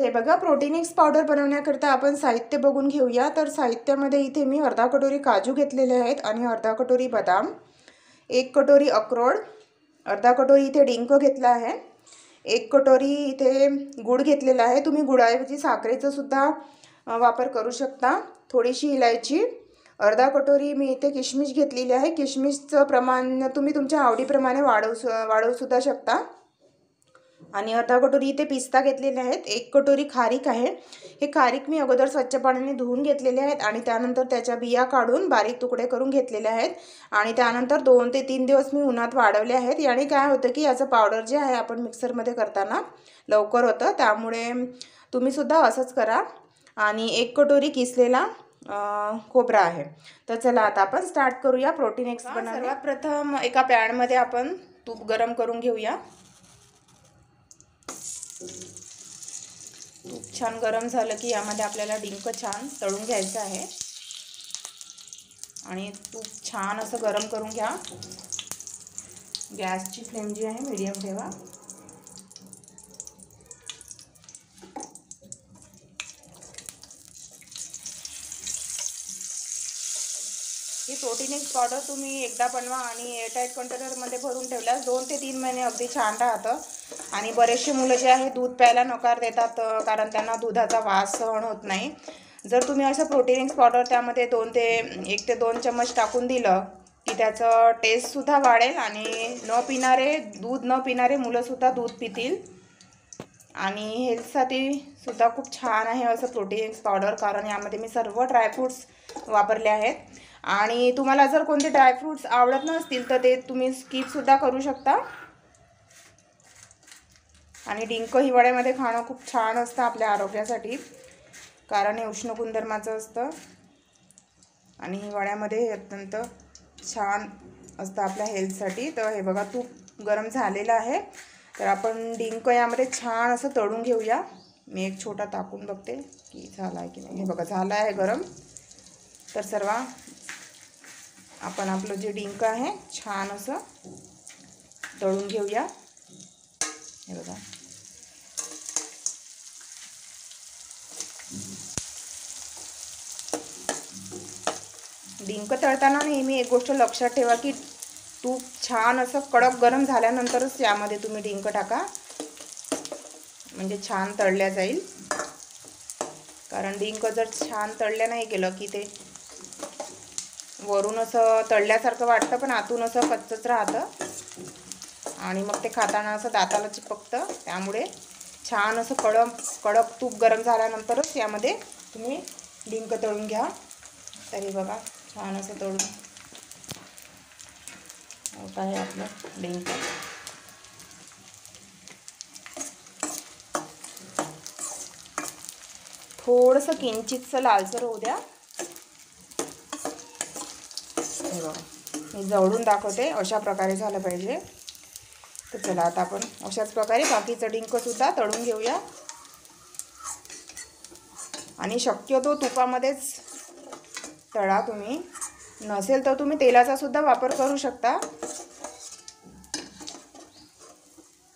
हे बघा, protein x powder बनवण्याकरता आपण साहित्य बघून घेऊया। तर साहित्यामध्ये इथे मी अर्धा कटोरी काजू घेतलेले आहेत आणि अर्धा कटोरी बदाम, 1 कटोरी अक्रोड, अर्धा कटोरी इथे डिंक घेतला आहे, 1 कटोरी इथे गूळ घेतलेला आहे। तुम्ही गुळाऐवजी साखरेचा सुद्धा वापर करू शकता। थोडीशी इलायची, अर्धा कटोरी मी इथे किशमिश घेतलेली आहे। किशमिशचं प्रमाण तुम्ही तुमच्या आवडीप्रमाणे वाढवू सुद्धा शकता। आणि अर्धा कटोरी इथे पिस्ता घेतलेले आहेत। 1 कटोरी खारीक आहे। हे खारीक मी अगोदर स्वच्छ पाण्याने धुवून घेतलेले आहेत आणि त्यानंतर त्याच्या बिया काढून बारीक तुकडे करून घेतलेले आहेत आणि त्यानंतर 2 ते 3 दिवस मी उन्हात वाळवले आहेत। याने काय होतं की याचं पावडर जे आहे आपण मिक्सरमध्ये करताना लवकर होतं, त्यामुळे तुम्ही सुद्धा असंच करा। आणि 1 कटोरी किसलेला खोबरा आहे। तर चला आता आपण स्टार्ट करूया प्रोटीन एक्स बनवायला। सर्वात प्रथम एका पॅनमध्ये आपण तूप गरम करून घेऊया। तूप छान गरम झालं की यामध्ये आपल्याला डिंक छान तळून घ्यायचं आहे आणि तूप छान असं गरम करून घ्या। गॅसची फ्लेम जी आहे मीडियम ठेवा। ही प्रोटीन एक्स पावडर तुम्ही एकदा बनवा आणि एअरटाईट कंटेनरमध्ये भरून ठेवल्यास 2 ते 3 महिने अगदी छान राहतं। आणि बरेचसे मुलं जे आहे दूध प्यायला नकार देतात, कारण त्यांना दुधाचा वास सहन होत नाही। जर तुम्ही असं प्रोटीन एक्स पावडर त्यामध्ये 1 ते 2 चम्मच टाकून दिलं की त्याचं टेस्टसुद्धा वाढेल आणि दूध न पिणारे मुलंसुद्धा दूध पितील। आणि हेल्थसाठी सुद्धा खूप छान आहे असं प्रोटीन एक्स पावडर, कारण यामध्ये मी सर्व ड्रायफ्रूट्स वापरले आहेत। आणि तुम्हाला जर कोणते ड्रायफ्रूट्स आवडत नसतील तर ते तुम्ही स्किपसुद्धा करू शकता। आणि डिंक हिवाळ्यामध्ये खाणं खूप छान असतं आपल्या आरोग्यासाठी, कारण हे उष्ण गुणधर्माचं असतं आणि हिवाळ्यामध्ये हे अत्यंत छान असतं आपल्या हेल्थसाठी। तर हे बघा, तूप गरम झालेलं आहे, तर आपण डिंक यामध्ये छान असं तळून घेऊया। मी एक छोटा टाकून बघते की झाला आहे की नाही। हे बघा, झालं आहे गरम। तर आपण आपलं जे डिंक आहे छान असं तळून घेऊया। हे बघा, डिंक तळताना नेहमी एक गोष्ट लक्षात ठेवा की तूप छान असं कडक गरम झाल्यानंतरच यामध्ये तुम्ही डिंक टाका, म्हणजे छान तळल्या जाईल। कारण डिंक जर छान तळल्या नाही गेलं की ते वरून असं तळल्यासारखं वाटतं पण आतून असं कच्चच राहतं आणि मग ते खाताना असं दाताला चिपकतं। त्यामुळे छान असं कडक तूप गरम झाल्यानंतरच यामध्ये तुम्ही डिंक तळून घ्या। तरी बघा, छान असं तळून होत आहे आपलं डिंक। थोडंसं किंचितसं लालसर होऊ द्या। हे बघा, मी जवळून दाखवते, अशा प्रकारे झालं पाहिजे। तर चला आता आपण अशाच प्रकारे बाकीचं डिंकसुद्धा तळून घेऊया। आणि शक्यतो तुपामध्येच तळा तुम्ही, नसेल तर तुम्ही तेलाचा सुद्धा वापर करू शकता,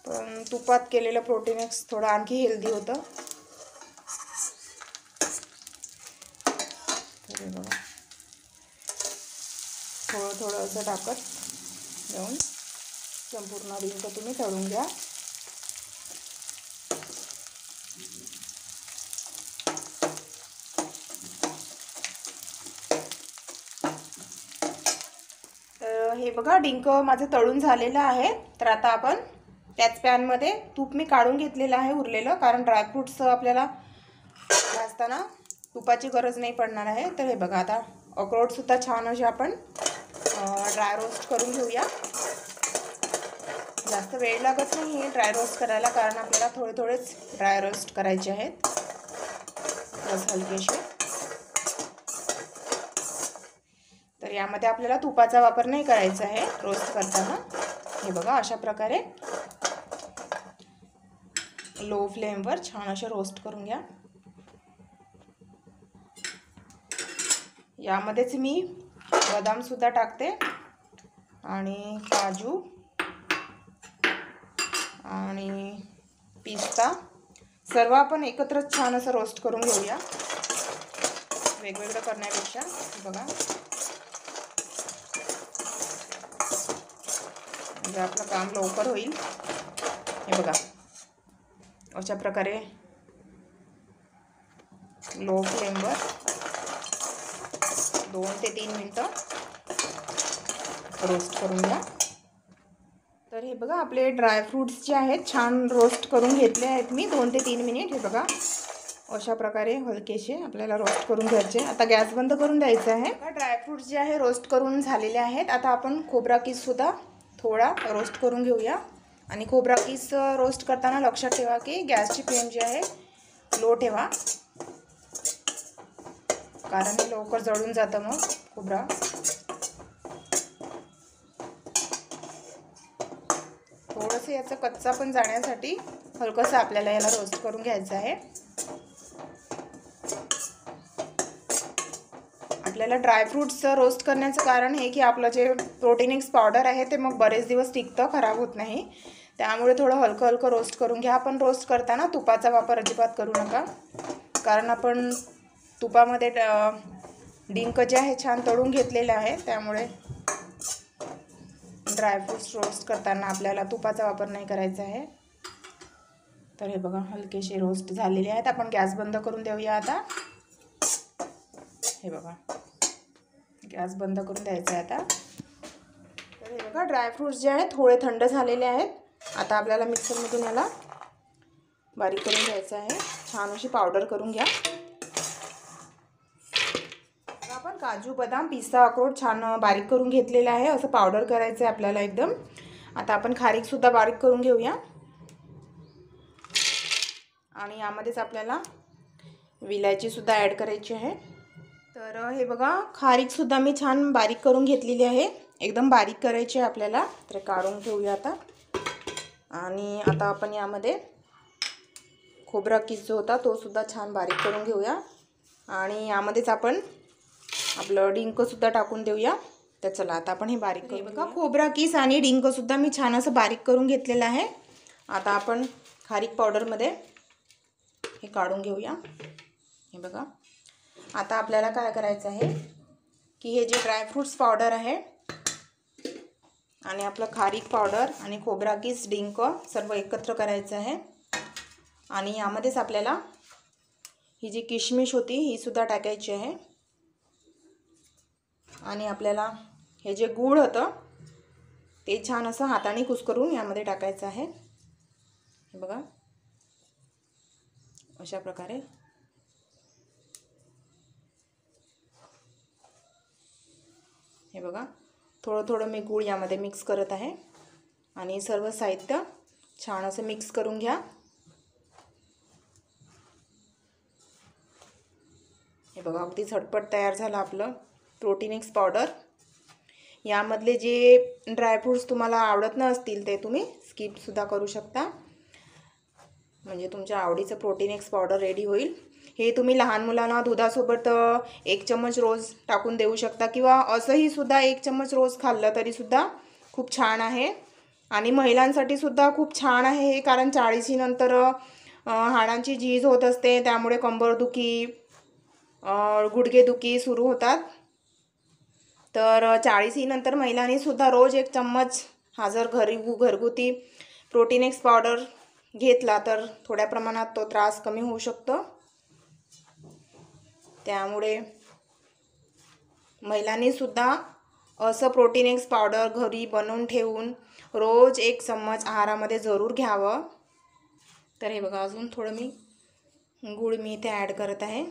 पण तुपात केलेलं प्रोटीन एक्स थोडं आणखी हेल्दी होतं। तर बघा, थोडं असं टाकत जाऊन संपूर्ण डिंक तुम्ही तळून घ्या। तर हे बघा, डिंक माझं तळून झालेलं आहे। तर आता आपण त्याच पॅनमध्ये तूप मी काढून घेतलेलं आहे उरलेलं, कारण ड्रायफ्रूट्स आपल्याला भाजताना तुपाची गरज नाही पडणार आहे। तर हे बघा, आता अक्रोडसुद्धा छान असे आपण ड्राय रोस्ट करून घेऊया। जास्त वेळ लागत नाही आहे ड्राय रोस्ट करायला, कारण आपल्याला थोडेच ड्राय रोस्ट करायचे आहेत, बस हलकेसे। तर यामध्ये आपल्याला तुपाचा वापर नाही करायचा आहे रोस्ट करताना। हे बघा, अशा प्रकारे लो फ्लेमवर छान असे रोस्ट करून घ्या। यामध्येच मी बदामसुद्धा टाकते आणि काजू आणि पिस्ता सर्व आपण एकत्रच छान असं रोस्ट करून घेऊया, वेगवेगळं करण्यापेक्षा. बघा, म्हणजे आपलं काम लवकर होईल. हे बघा, अशा प्रकारे लो फ्लेमवर 2 ते 3 मिनटं रोस्ट करून घ्या. तर हे बघा, आपले ड्रायफ्रूट्स जे आहेत छान रोस्ट करून घेतले आहेत मी 2 ते 3 मिनिट. हे बघा, अशा प्रकारे हलकेसे आपल्याला रोस्ट करून घ्यायचे. आता गॅस बंद करून द्यायचा आहे. ड्रायफ्रूट्स जे आहे रोस्ट करून झालेले आहेत. आता आपण खोबरा कीससुद्धा थोडा रोस्ट करून घेऊया. आणि खोबरा कीस रोस्ट करताना लक्षात ठेवा की गॅसची फ्लेम जी आहे लो ठेवा, कारण हे लवकर जळून जातं मग खोबरा. थोडंसं याचं कच्चा पण जाण्यासाठी हलकंसं आपल्याला याला रोस्ट करून घ्यायचं आहे. आपल्याला ड्रायफ्रूट्स रोस्ट करण्याचं कारण हे की आपलं जे प्रोटीनिक्स पावडर आहे ते मग बरेच दिवस टिकतं, खराब होत नाही. त्यामुळे थोडं हलकं हलकं रोस्ट करून घ्या. आपण रोस्ट करताना तुपाचा वापर अजिबात करू नका, कारण आपण तुपामध्ये डिंक जे आहे छान तळून घेतलेलं आहे. त्यामुळे ड्रायफ्रूट्स रोस्ट करताना आपल्याला तुपाचा वापर नाही करायचा आहे. तर हे बघा, हलकेसे रोस्ट झालेले आहेत. आपण गॅस बंद करून देऊया आता. हे बघा, गॅस बंद करून द्यायचा आहे आता. तर हे बघा, ड्रायफ्रूट्स जे आहेत थोडे थंड झालेले आहेत. आता आपल्याला मिक्सरमधून याला बारीक करून घ्यायचं आहे. छान अशी पावडर करून घ्या. आपण काजू, बदाम, पिस्ता, अक्रोड छान बारीक करून घेतलेलं आहे. असं पावडर करायचं आहे आपल्याला एकदम. आता आपण खारीकसुद्धा बारीक करून घेऊया. आणि यामध्येच आपल्याला विलायचीसुद्धा ॲड करायची आहे. तर हे बघा, खारीकसुद्धा मी छान बारीक करून घेतलेली आहे. एकदम बारीक करायची आहे आपल्याला. तर काढून घेऊया आता. आणि आता आपण यामध्ये खोबरा कीस जो होता तो सुद्धा छान बारीक करून घेऊया. आणि यामध्येच आपण आपलं डिंकसुद्धा टाकून देऊया. तर चला आता आपण हे बारीक करू. बघा, खोबरा कीस आणि डिंकसुद्धा मी छान असं बारीक करून घेतलेलं आहे. आता आपण खारीक पावडरमध्ये हे काढून घेऊया. हे बघा, आता आपल्याला काय करायचं आहे की हे जे ड्रायफ्रूट्स पावडर आहे आणि आपलं खारीक पावडर आणि खोबरा कीस, डिंक सर्व एकत्र करायचं आहे. आणि यामध्येच आपल्याला ही जी किशमिश होती ही सुद्धा टाकायची आहे. आणि आपल्याला हे जे गूळ होतं ते छान असं हाताने कुस्करून यामध्ये टाकायचं आहे. हे बघा, अशा प्रकारे. हे बघा, थोडं थोडं मी गूळ यामध्ये मिक्स करत आहे. आणि सर्व साहित्य छान असं मिक्स करून घ्या. हे बघा, अगदी झटपट तयार झालं आपलं प्रोटीनिक्स पावडर. यामधले जे ड्रायफ्रूट्स तुम्हाला आवडत नसतील ते तुम्ही स्किपसुद्धा करू शकता, म्हणजे तुमच्या आवडीचं प्रोटीनिक्स पावडर रेडी होईल. हे तुम्ही लहान मुलांना दुधासोबत 1 चम्मच रोज टाकून देऊ शकता, किंवा असंही सुद्धा 1 चम्मच रोज खाल्लं तरीसुद्धा खूप छान आहे. आणि महिलांसाठी सुद्धा खूप छान आहे हे, कारण 40 नंतर हाडांची झीज होत असते. त्यामुळे कंबरदुखी, गुडघेदुखी सुरू होतात. तर 40 नंतर महिलांनी सुद्धा रोज 1 चम्मच हा जर घरगुती प्रोटीनिक्स पावडर घेतला तर थोड्या प्रमाणात तो त्रास कमी होऊ शकतो. त्यामुळे महिलांनी सुद्धा असं प्रोटीनिक्स पावडर घरी बनवून ठेवून रोज 1 चम्मच आहारामध्ये जरूर घ्यावं. तर हे बघा, अजून थोडं मी गूळ इथे ॲड करत आहे.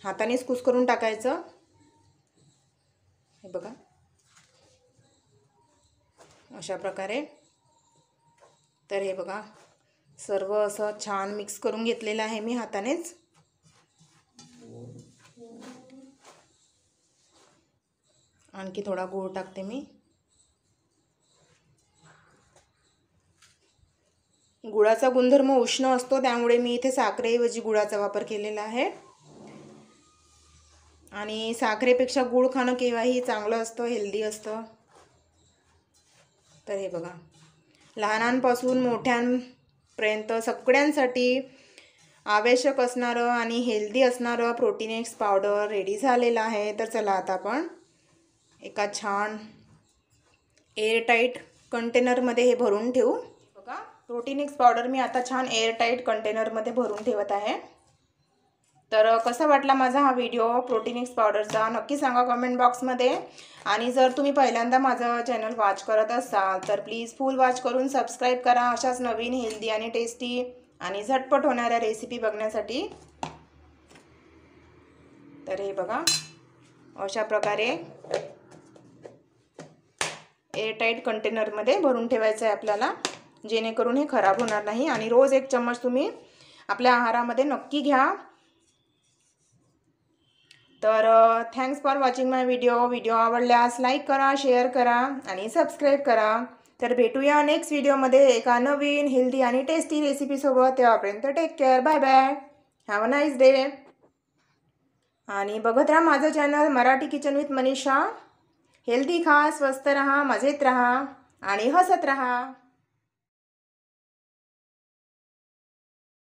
हातानेच कुस्करून टाकायचं. हे बघा, अशा प्रकारे. तर हे बघा, सर्व असं छान मिक्स करून घेतलेलं आहे मी हातानेच. आणखी थोडा गूळ टाकते मी. गुळाचा गुणधर्म उष्ण असतो, त्यामुळे मी इथे साखरेऐवजी गुळाचा वापर केलेला आहे. आणि साखरेपेक्षा गूळ खाणं केव्हाही चांगलं असतं, हेल्दी असतं. तर हे बघा, लहानांपासून पर्यंत सगळ्यांसाठी आवश्यक असणारं आणि हेल्दी असणारं प्रोटीनेक्स पावडर रेडी झालेलं आहे। तर चला आता आपण एका छान एअरटाईट कंटेनरमध्ये हे भरून ठेवू। बघा, प्रोटीनेक्स पावडर मी आता छान एअरटाईट कंटेनरमध्ये भरून ठेवत आहे। तर कसा वाटला माझा हा व्हिडिओ प्रोटीनेक्स पावडरचा नक्की सांगा कमेंट बॉक्समध्ये। आणि जर तुम्ही पहिल्यांदा माझं चॅनल वॉच करत असाल तर प्लीज फुल वॉच करून सबस्क्राईब करा अशाच नवीन हेल्दी आणि टेस्टी आणि झटपट होणाऱ्या रेसिपी बघण्यासाठी। तर हे बघा, अशा प्रकारे एअरटाईट कंटेनरमध्ये भरून ठेवायचं आहे आपल्याला, जेणेकरून हे खराब होणार नाही। आणि रोज 1 चम्मच तुम्ही आपल्या आहारामध्ये नक्की घ्या। तर thanks for watching my video आवडल्यास लाईक करा, शेअर करा आणि सबस्क्राईब करा। तर भेटूया नेक्स्ट व्हिडिओमध्ये एका नवीन हेल्दी आणि टेस्टी रेसिपीसोबत। तेव्हापर्यंत take care, bye bye, have a nice day. आणि बघत राहा माझं channel Marathi kitchen with Manisha. Healthy खा, स्वस्थ रहा, मजेत रहा आणि हसत रहा।